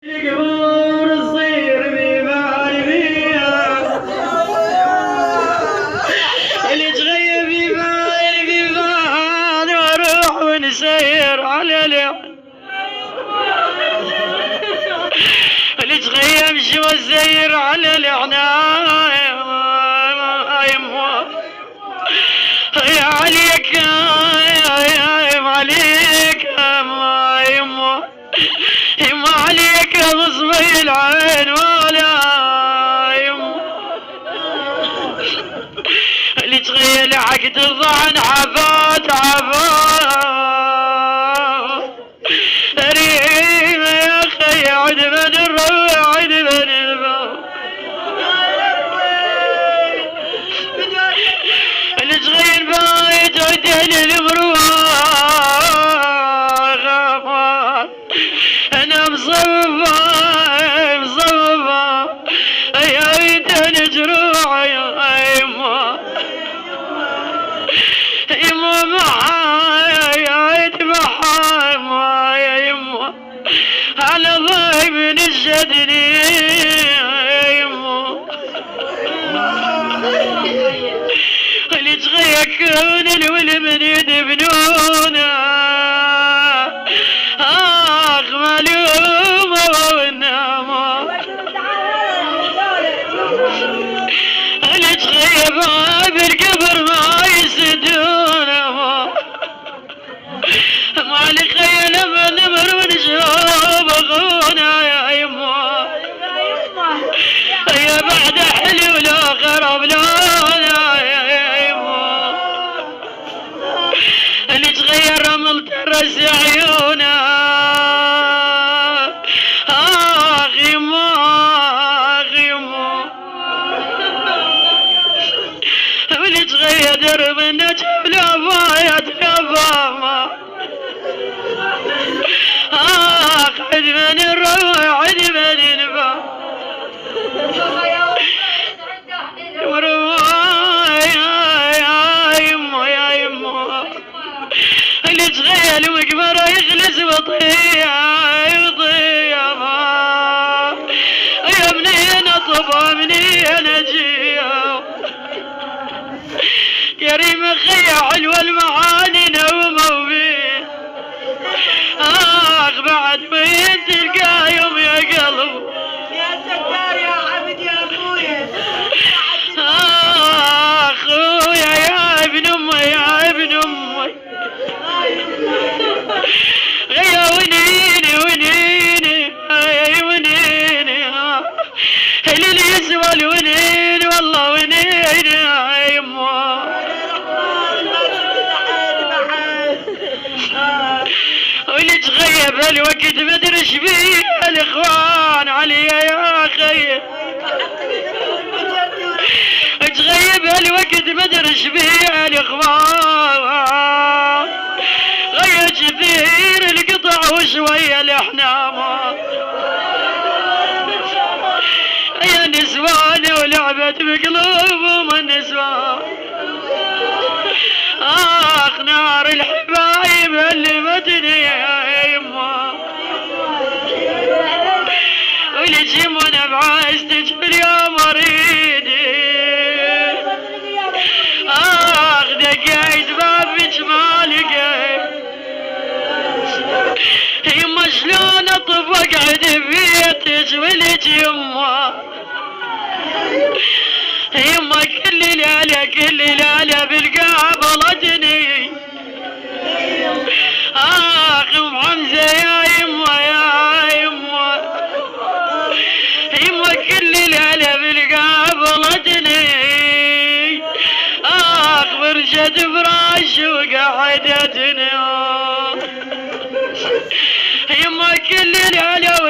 القبور تصير ببالي فيها اللي تغيب ببالي واروح ونسير على اللحن اللي تغيب شو الزير على العناية يا عليك يا عليك يما عليك غصبي العين ولا يما اللي تغير عقد الظعن عفات ريم يا اخي عد من الروع عد من الباب اللي تغير بايت عدل المروع انا مصفى يا ايدن جروع يا يما معايا يا عيد محايا يا يما على ضايب نشدني يا يما اللي تغيكون الولمن يدبنونا ملومة والنامة اللي تغيب بالقبر ما يسدونا ما لي خيل من نمر ونشوف اخونا يا يما يا بعد حلو لا خرب لونا يا يما اللي تغير رمل ترس عيونا واللي تغير درب النجم لا فايت لا فاما عد من الروع عد من الباب يا يما اللي تغير وقبره يخلص وطيع يا منين اطبع منين اجيها كريم خيال والمعاني نوموا فيه بعد وين تلقى يوم يا قلب يا ستار يا عبد يا ابويا اخويا يا ابن امي يا ابن امي يا ونيني اللي يسوى الونين والله ونيني يا يما واللي تغيب الوقت مدرش بيه الاخوان علي يا اخي تغيب الوقت مدرش بيه الاخوان غير كثير القطع وشويه الاحلام يا نسوان ولعبت بقلوبهم النسوان نار الحبايب اللي مدني يا يما واللي تجيبون بعايز تجيب اليوم اريدي دقايت بابك ما لقيت يما شلون اطف اقعد ببيتك ولك يما يما كل ليله بالقابلتني ام حمزه يا يما كل ليله بالقابلتني برشة فراش وقعدتني يما كل ليله